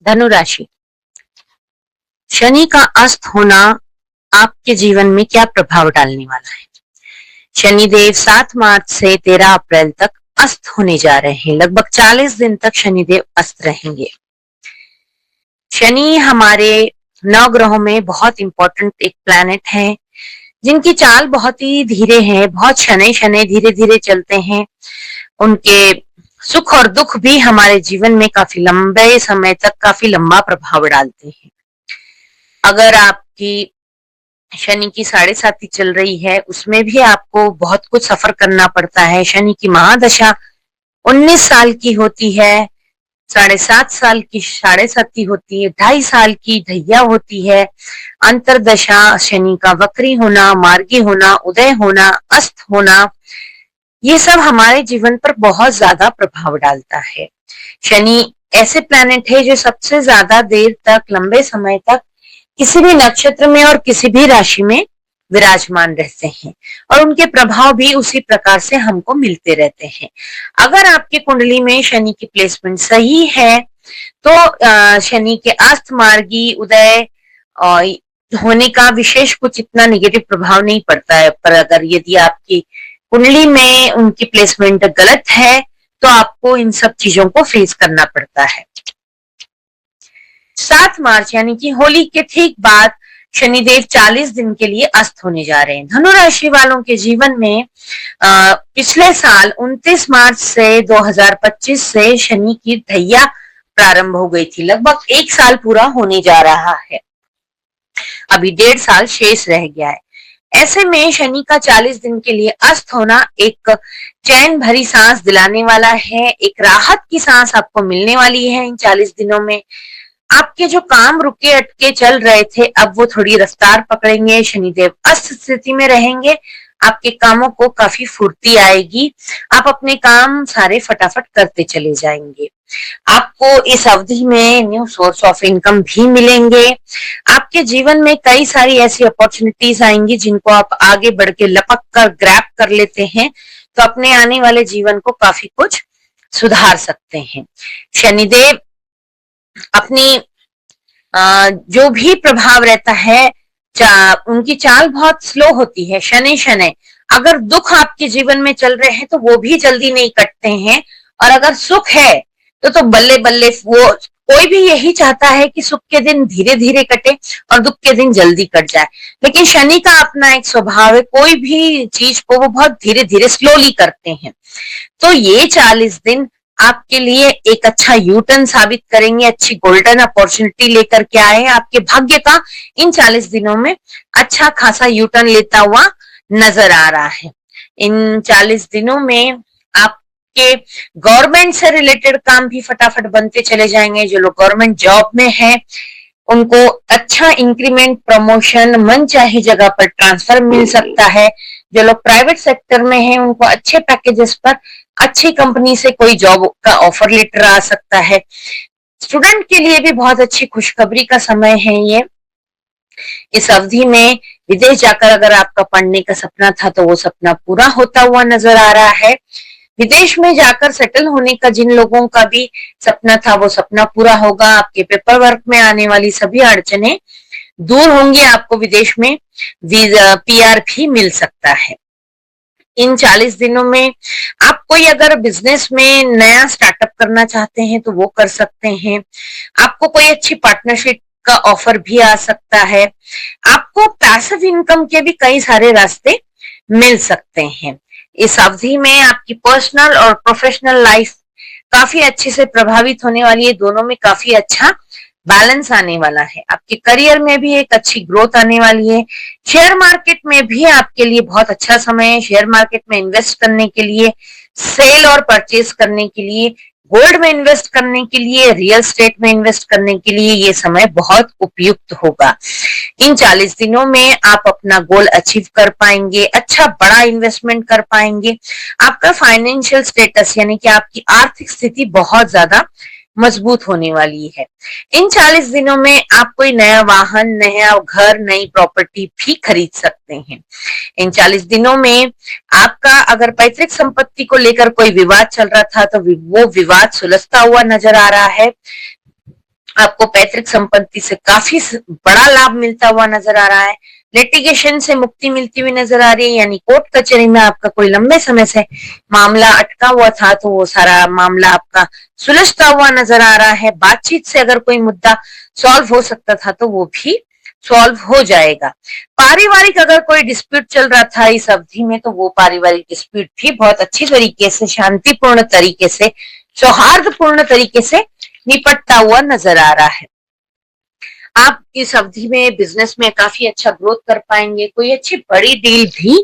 धनु राशि। शनि का अस्त होना आपके जीवन में क्या प्रभाव डालने वाला है? शनिदेव 7 मार्च से 13 अप्रैल तक अस्त होने जा रहे हैं। लगभग 40 दिन तक शनिदेव अस्त रहेंगे। शनि हमारे 9 ग्रहों में बहुत इंपॉर्टेंट एक प्लैनेट है, जिनकी चाल बहुत ही धीरे है, बहुत शनै शनै धीरे धीरे चलते हैं। उनके सुख और दुख भी हमारे जीवन में काफी लंबे समय तक काफी लंबा प्रभाव डालते हैं। अगर आपकी शनि की 7.5 चल रही है, उसमें भी आपको बहुत कुछ सफर करना पड़ता है। शनि की महादशा 19 साल की होती है, 7.5 साल की 7.5 होती है, 2.5 साल की ढैया होती है। अंतरदशा शनि का वक्री होना, मार्गी होना, उदय होना, अस्त होना, ये सब हमारे जीवन पर बहुत ज्यादा प्रभाव डालता है। शनि ऐसे प्लैनेट है जो सबसे ज्यादा देर तक, लंबे समय तक किसी भी नक्षत्र में और किसी भी राशि में विराजमान रहते हैं, और उनके प्रभाव भी उसी प्रकार से हमको मिलते रहते हैं। अगर आपकी कुंडली में शनि की प्लेसमेंट सही है तो शनि के अस्त, मार्गी, उदय होने का विशेष कुछ इतना निगेटिव प्रभाव नहीं पड़ता है। पर अगर यदि आपकी कुंडली में उनकी प्लेसमेंट गलत है तो आपको इन सब चीजों को फेस करना पड़ता है। 7 मार्च यानी कि होली के ठीक बाद शनिदेव 40 दिन के लिए अस्त होने जा रहे हैं। धनु राशि वालों के जीवन में पिछले साल 29 मार्च से 2025 से शनि की ढैया प्रारंभ हो गई थी। लगभग 1 साल पूरा होने जा रहा है, अभी 1.5 साल शेष रह गया है। ऐसे में शनि का 40 दिन के लिए अस्त होना एक चैन भरी सांस दिलाने वाला है, एक राहत की सांस आपको मिलने वाली है। इन 40 दिनों में आपके जो काम रुके अटके चल रहे थे, अब वो थोड़ी रफ्तार पकड़ेंगे। शनिदेव अस्त स्थिति में रहेंगे, आपके कामों को काफी फुर्ती आएगी, आप अपने काम सारे फटाफट करते चले जाएंगे। आपको इस अवधि में न्यू सोर्स ऑफ इनकम भी मिलेंगे। आपके जीवन में कई सारी ऐसी अपॉर्चुनिटीज आएंगी जिनको आप आगे बढ़ के लपक कर ग्रैब कर लेते हैं, तो अपने आने वाले जीवन को काफी कुछ सुधार सकते हैं। शनिदेव अपनी जो भी प्रभाव रहता है, उनकी चाल बहुत स्लो होती है, शनै शनै। अगर दुख आपके जीवन में चल रहे हैं तो वो भी जल्दी नहीं कटते हैं, और अगर सुख है तो बल्ले बल्ले। वो कोई भी यही चाहता है कि सुख के दिन धीरे धीरे कटे और दुख के दिन जल्दी कट जाए, लेकिन शनि का अपना एक स्वभाव है, कोई भी चीज को वो बहुत धीरे धीरे स्लोली करते हैं। तो ये 40 दिन आपके लिए एक अच्छा यू टर्न साबित करेंगे, अच्छी गोल्डन अपॉर्चुनिटी लेकर के आए। आपके भाग्य का इन 40 दिनों में अच्छा खासा यू टर्न लेता हुआ नजर आ रहा है। इन 40 दिनों में आपके गवर्नमेंट से रिलेटेड काम भी फटाफट बनते चले जाएंगे। जो लोग गवर्नमेंट जॉब में है उनको अच्छा इंक्रीमेंट, प्रमोशन, मन चाहे जगह पर ट्रांसफर मिल सकता है। जो लोग प्राइवेट सेक्टर में हैं उनको अच्छे पैकेजेस पर अच्छी कंपनी से कोई जॉब का ऑफर लेटर आ सकता है। स्टूडेंट के लिए भी बहुत अच्छी खुशखबरी का समय है ये। इस अवधि में विदेश जाकर अगर आपका पढ़ने का सपना था तो वो सपना पूरा होता हुआ नजर आ रहा है। विदेश में जाकर सेटल होने का जिन लोगों का भी सपना था वो सपना पूरा होगा। आपके पेपर वर्क में आने वाली सभी अड़चने दूर होंगी। आपको विदेश में पीआर भी मिल सकता है। इन 40 दिनों में आप कोई अगर बिजनेस में नया स्टार्टअप करना चाहते हैं तो वो कर सकते हैं। आपको कोई अच्छी पार्टनरशिप का ऑफर भी आ सकता है। आपको पैसिव इनकम के भी कई सारे रास्ते मिल सकते हैं। इस अवधि में आपकी पर्सनल और प्रोफेशनल लाइफ काफी अच्छे से प्रभावित होने वाली है। दोनों में काफी अच्छा बैलेंस आने वाला है। आपके करियर में भी एक अच्छी ग्रोथ आने वाली है। शेयर मार्केट में भी आपके लिए बहुत अच्छा समय है। शेयर मार्केट में इन्वेस्ट करने के लिए, सेल और परचेज करने के लिए, गोल्ड में इन्वेस्ट करने के लिए, रियल स्टेट में इन्वेस्ट करने के लिए ये समय बहुत उपयुक्त होगा। इन 40 दिनों में आप अपना गोल अचीव कर पाएंगे, अच्छा बड़ा इन्वेस्टमेंट कर पाएंगे। आपका फाइनेंशियल स्टेटस यानी कि आपकी आर्थिक स्थिति बहुत ज्यादा मजबूत होने वाली है। इन 40 दिनों में आप कोई नया वाहन, नया घर, नई प्रॉपर्टी भी खरीद सकते हैं। इन 40 दिनों में आपका अगर पैतृक संपत्ति को लेकर कोई विवाद चल रहा था तो वो विवाद सुलझता हुआ नजर आ रहा है। आपको पैतृक संपत्ति से काफी बड़ा लाभ मिलता हुआ नजर आ रहा है। लिटिगेशन से मुक्ति मिलती हुई नजर आ रही है, यानी कोर्ट कचहरी में आपका कोई लंबे समय से मामला अटका हुआ था तो वो सारा मामला आपका सुलझता हुआ नजर आ रहा है। बातचीत से अगर कोई मुद्दा सॉल्व हो सकता था तो वो भी सॉल्व हो जाएगा। पारिवारिक अगर कोई डिस्प्यूट चल रहा था इस अवधि में तो वो पारिवारिक डिस्प्यूट भी बहुत अच्छी तरीके से, शांतिपूर्ण तरीके से, सौहार्दपूर्ण तरीके से निपटता हुआ नजर आ रहा है। आप इस अवधि में बिजनेस में काफी अच्छा ग्रोथ कर पाएंगे। कोई अच्छी बड़ी डील भी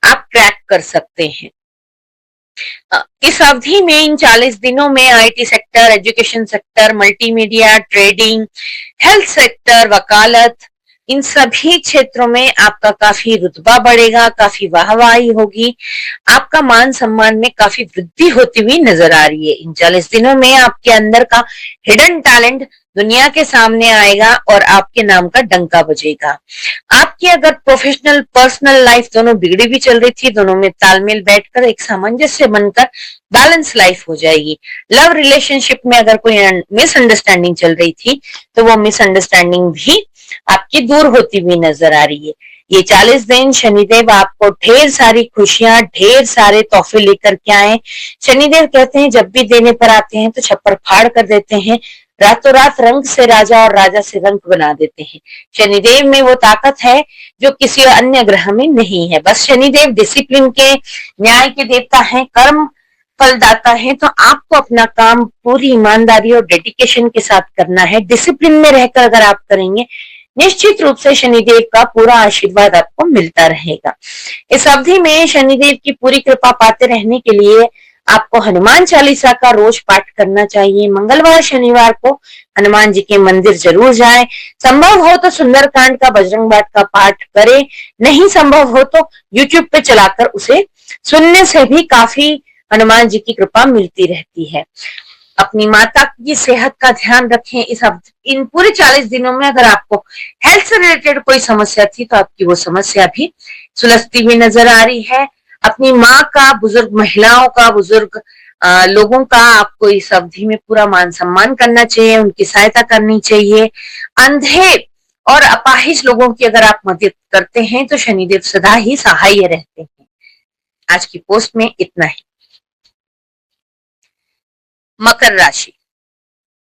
आप क्रैक कर सकते हैं। इस अवधि में इन 40 दिनों में IT sector, education sector, multimedia, trading, health sector, वकालत, इन सभी क्षेत्रों में आपका काफी रुतबा बढ़ेगा, काफी वाहवाही होगी, आपका मान सम्मान में काफी वृद्धि होती हुई नजर आ रही है। इन 40 दिनों में आपके अंदर का हिडन टैलेंट दुनिया के सामने आएगा और आपके नाम का डंका बजेगा। आपकी अगर प्रोफेशनल पर्सनल लाइफ दोनों बिगड़ी भी चल रही थी, दोनों में तालमेल बैठकर एक सामंजस्य बनकर बैलेंस लाइफ हो जाएगी। लव रिलेशनशिप में अगर कोई मिसअंडरस्टैंडिंग चल रही थी तो वो मिसअंडरस्टैंडिंग भी आपकी दूर होती हुई नजर आ रही है। ये 40 दिन शनिदेव आपको ढेर सारी खुशियां, ढेर सारे तोहफे लेकर के आए। शनिदेव कहते हैं जब भी देने पर आते हैं तो छप्पर फाड़ कर देते हैं, रातों रात रंग से राजा और राजा से रंग बना देते हैं। शनिदेव में वो ताकत है जो किसी अन्य ग्रह में नहीं है। बस शनिदेव डिसिप्लिन के, न्याय के देवता हैं, कर्म फलदाता है। तो आपको अपना काम पूरी ईमानदारी और डेडिकेशन के साथ करना है। डिसिप्लिन में रहकर अगर आप करेंगे निश्चित रूप से शनिदेव का पूरा आशीर्वाद आपको मिलता रहेगा। इस अवधि में शनिदेव की पूरी कृपा पाते रहने के लिए आपको हनुमान चालीसा का रोज पाठ करना चाहिए। मंगलवार शनिवार को हनुमान जी के मंदिर जरूर जाएं। संभव हो तो सुंदरकांड का, बजरंग बाण का पाठ करें। नहीं संभव हो तो यूट्यूब पे चलाकर उसे सुनने से भी काफी हनुमान जी की कृपा मिलती रहती है। अपनी माता की सेहत का ध्यान रखें। इन पूरे 40 दिनों में अगर आपको हेल्थ से रिलेटेड कोई समस्या थी तो आपकी वो समस्या भी सुलझती हुई नजर आ रही है। अपनी माँ का, बुजुर्ग महिलाओं का, बुजुर्ग लोगों का आपको इस अवधि में पूरा मान सम्मान करना चाहिए, उनकी सहायता करनी चाहिए। अंधे और अपाहिज लोगों की अगर आप मदद करते हैं तो शनिदेव सदा ही सहाय रहते हैं। आज की पोस्ट में इतना ही। मकर राशि,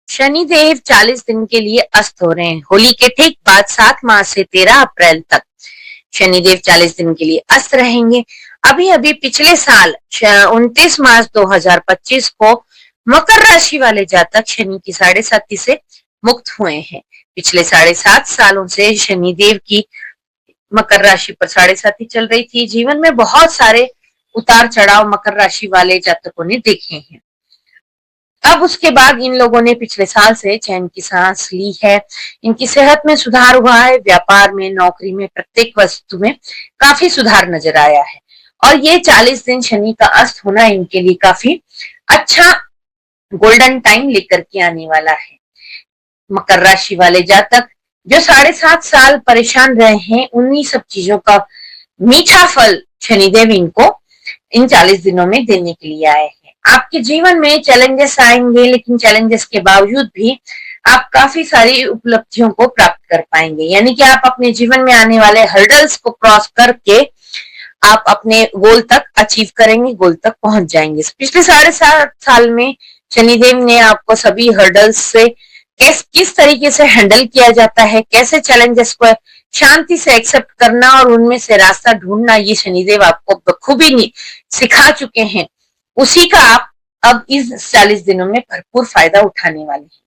शनिदेव 40 दिन के लिए अस्त हो रहे हैं। होली के ठीक बाद 7 मार्च से 13 अप्रैल तक शनिदेव 40 दिन के लिए अस्त रहेंगे। अभी अभी पिछले साल 29 मार्च 2025 को मकर राशि वाले जातक शनि की 7.5 से मुक्त हुए हैं। पिछले 7.5 सालों से शनिदेव की मकर राशि पर 7.5 चल रही थी। जीवन में बहुत सारे उतार चढ़ाव मकर राशि वाले जातकों ने देखे हैं। अब उसके बाद इन लोगों ने पिछले साल से चैन की सांस ली है। इनकी सेहत में सुधार हुआ है, व्यापार में, नौकरी में, प्रत्येक वस्तु में काफी सुधार नजर आया है। और ये 40 दिन शनि का अस्त होना इनके लिए काफी अच्छा गोल्डन टाइम लेकर के आने वाला है। मकर राशि वाले जातक जो 7.5 साल परेशान रहे हैं, उन्हीं सब चीजों का मीठा फल शनिदेव इनको इन 40 दिनों में देने के लिए आए हैं। आपके जीवन में चैलेंजेस आएंगे, लेकिन चैलेंजेस के बावजूद भी आप काफी सारी उपलब्धियों को प्राप्त कर पाएंगे। यानी कि आप अपने जीवन में आने वाले हर्डल्स को क्रॉस करके आप अपने गोल तक अचीव करेंगे, गोल तक पहुंच जाएंगे। पिछले 7.5 साल में शनिदेव ने आपको सभी हर्डल्स से किस तरीके से हैंडल किया जाता है, कैसे चैलेंजेस को शांति से एक्सेप्ट करना और उनमें से रास्ता ढूंढना, ये शनिदेव आपको बखूबी सिखा चुके हैं। उसी का आप अब इस 40 दिनों में भरपूर फायदा उठाने वाले हैं।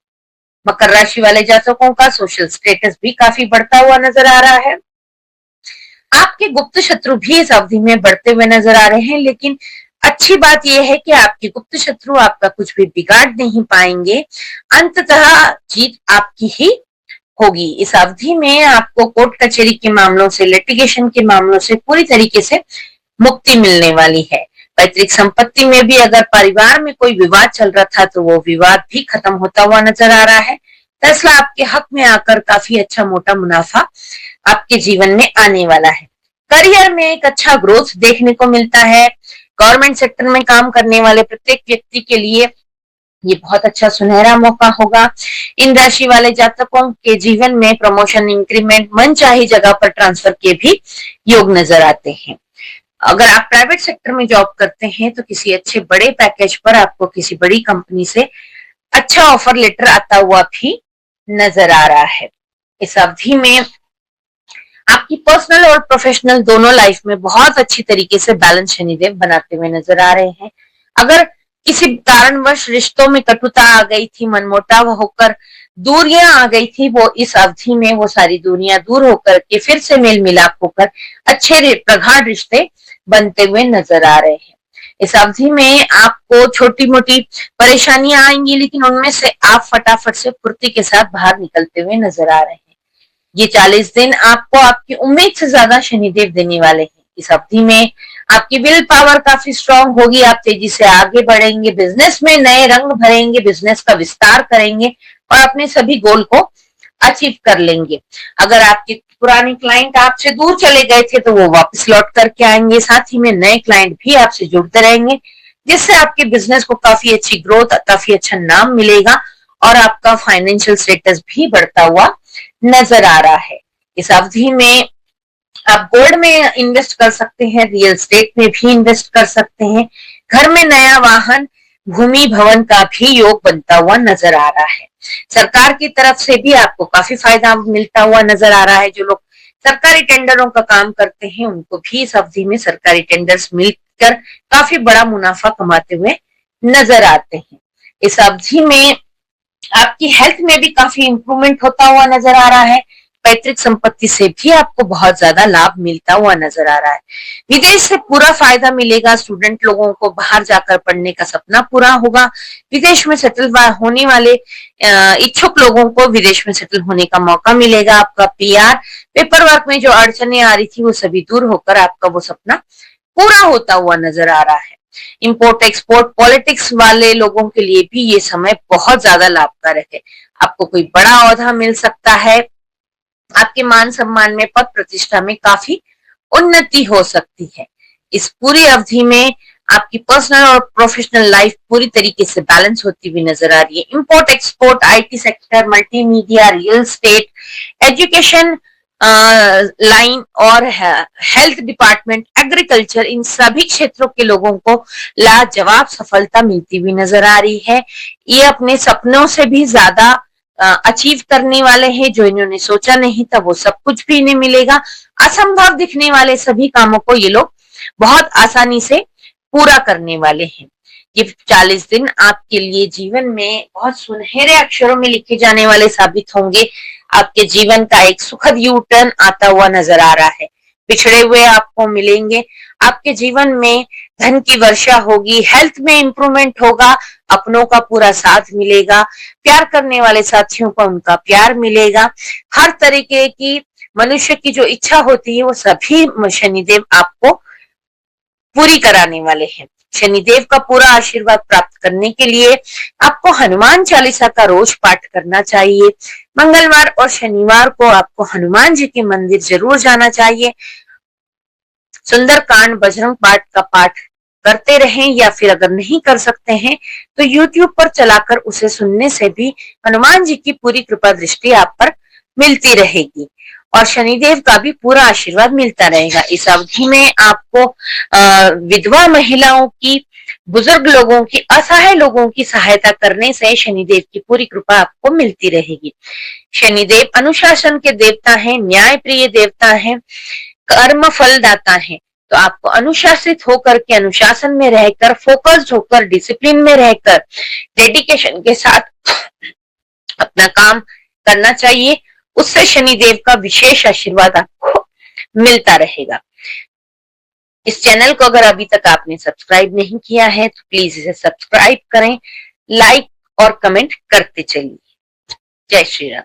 मकर राशि वाले जातकों का सोशल स्टेटस भी काफी बढ़ता हुआ नजर आ रहा है। आपके गुप्त शत्रु भी इस अवधि में बढ़ते हुए नजर आ रहे हैं, लेकिन अच्छी बात यह है कि आपके गुप्त शत्रु आपका कुछ भी बिगाड़ नहीं पाएंगे। अंततः जीत आपकी ही होगी। इस अवधि में आपको कोर्ट कचहरी के मामलों से, लिटिगेशन के मामलों से पूरी तरीके से मुक्ति मिलने वाली है। पैतृक संपत्ति में भी अगर परिवार में कोई विवाद चल रहा था तो वो विवाद भी खत्म होता हुआ नजर आ रहा है। फैसला आपके हक में आकर काफी अच्छा मोटा मुनाफा आपके जीवन में आने वाला है। करियर में एक अच्छा ग्रोथ देखने को मिलता है। गवर्नमेंट सेक्टर में काम करने वाले प्रत्येक व्यक्ति के लिए ये बहुत अच्छा सुनहरा मौका होगा। इन राशि वाले जातकों के जीवन में प्रमोशन, इंक्रीमेंट, मनचाही जगह पर ट्रांसफर के भी योग नजर आते हैं। अगर आप प्राइवेट सेक्टर में जॉब करते हैं तो किसी अच्छे बड़े पैकेज पर आपको किसी बड़ी कंपनी से अच्छा ऑफर लेटर आता हुआ भी नजर आ रहा है। इस अवधि में आपकी पर्सनल और प्रोफेशनल दोनों लाइफ में बहुत अच्छी तरीके से बैलेंस शनिदेव बनाते हुए नजर आ रहे हैं। अगर किसी कारणवश रिश्तों में कटुता आ गई थी, मनमुटाव होकर दूरियां आ गई थी, वो इस अवधि में वो सारी दूरियां दूर होकर के फिर से मेल मिलाप होकर अच्छे प्रगाढ़ रिश्ते बनते हुए नजर आ रहे हैं। इस अवधि में आपको छोटी मोटी परेशानियां आएंगी, लेकिन उनमें से आप फटाफट से फुर्ती के साथ बाहर निकलते हुए नजर आ रहे हैं। ये 40 दिन आपको आपकी उम्मीद से ज्यादा शनिदेव देने वाले हैं। इस अवधि में आपकी विल पावर काफी स्ट्रांग होगी, आप तेजी से आगे बढ़ेंगे, बिजनेस में नए रंग भरेंगे, बिजनेस का विस्तार करेंगे और अपने सभी गोल को अचीव कर लेंगे। अगर आपके पुराने क्लाइंट आपसे दूर चले गए थे तो वो वापस लौट करके आएंगे, साथ ही में नए क्लाइंट भी आपसे जुड़ते रहेंगे, जिससे आपके बिजनेस को काफी अच्छी ग्रोथ, काफी अच्छा नाम मिलेगा और आपका फाइनेंशियल स्टेटस भी बढ़ता हुआ नजर आ रहा है। इस अवधि में आप गोल्ड में इन्वेस्ट कर सकते हैं, रियल एस्टेट में भी इन्वेस्ट कर सकते हैं, घर में नया वाहन, भूमि, भवन का भी योग बनता हुआ नजर आ रहा है। सरकार की तरफ से भी आपको काफी फायदा मिलता हुआ नजर आ रहा है। जो लोग सरकारी टेंडरों का काम करते हैं उनको भी इस अवधि में सरकारी टेंडर्स मिलकर काफी बड़ा मुनाफा कमाते हुए नजर आते हैं। इस अवधि में आपकी हेल्थ में भी काफी इंप्रूवमेंट होता हुआ नजर आ रहा है। पैतृक संपत्ति से भी आपको बहुत ज्यादा लाभ मिलता हुआ नजर आ रहा है। विदेश से पूरा फायदा मिलेगा। स्टूडेंट लोगों को बाहर जाकर पढ़ने का सपना पूरा होगा। विदेश में सेटल होने वाले इच्छुक लोगों को विदेश में सेटल होने का मौका मिलेगा। आपका पीआर, पेपर वर्क में जो अड़चने आ रही थी वो सभी दूर होकर आपका वो सपना पूरा होता हुआ नजर आ रहा है। इंपोर्ट एक्सपोर्ट, पॉलिटिक्स वाले लोगों के लिए भी ये समय बहुत ज्यादा लाभकारक है। आपको कोई बड़ा ओहदा मिल सकता है, आपके मान सम्मान में, पद प्रतिष्ठा में काफी उन्नति हो सकती है। इस पूरी अवधि में आपकी पर्सनल और प्रोफेशनल लाइफ पूरी तरीके से बैलेंस होती हुई नजर आ रही है। Import export, IT sector, multimedia, real estate, education line और हेल्थ डिपार्टमेंट, एग्रीकल्चर, इन सभी क्षेत्रों के लोगों को लाजवाब सफलता मिलती हुई नजर आ रही है। ये अपने सपनों से भी ज्यादा अचीव करने वाले हैं। जो इन्होंने सोचा नहीं था वो सब कुछ भी इन्हें मिलेगा। असंभव दिखने वाले सभी कामों को ये लोग बहुत आसानी से पूरा करने वाले हैं। ये 40 दिन आपके लिए जीवन में बहुत सुनहरे अक्षरों में लिखे जाने वाले साबित होंगे। आपके जीवन का एक सुखद यू टर्न आता हुआ नजर आ रहा है। पिछड़े हुए आपको मिलेंगे। आपके जीवन में धन की वर्षा होगी, हेल्थ में इंप्रूवमेंट होगा, अपनों का पूरा साथ मिलेगा, प्यार करने वाले साथियों को उनका प्यार मिलेगा। हर तरीके की मनुष्य की जो इच्छा होती है वो सभी शनिदेव आपको पूरी कराने वाले हैं। शनिदेव का पूरा आशीर्वाद प्राप्त करने के लिए आपको हनुमान चालीसा का रोज पाठ करना चाहिए। मंगलवार और शनिवार को आपको हनुमान जी के मंदिर जरूर जाना चाहिए। सुंदरकांड, बजरंग पाठ का पाठ करते रहें, या फिर अगर नहीं कर सकते हैं तो YouTube पर चलाकर उसे सुनने से भी हनुमान जी की पूरी कृपा दृष्टि आप पर मिलती रहेगी और शनिदेव का भी पूरा आशीर्वाद मिलता रहेगा। इस अवधि में आपको विधवा महिलाओं की, बुजुर्ग लोगों की, असहाय लोगों की सहायता करने से शनिदेव की पूरी कृपा आपको मिलती रहेगी। शनिदेव अनुशासन के देवता हैं, न्याय प्रिय देवता हैं, कर्म फलदाता हैं। तो आपको अनुशासित होकर के, अनुशासन में रहकर, फोकस्ड होकर, डिसिप्लिन में रहकर, डेडिकेशन के साथ अपना काम करना चाहिए। उससे शनिदेव का विशेष आशीर्वाद आपको मिलता रहेगा। इस चैनल को अगर अभी तक आपने सब्सक्राइब नहीं किया है तो प्लीज इसे सब्सक्राइब करें, लाइक और कमेंट करते चलिए। जय श्री राम।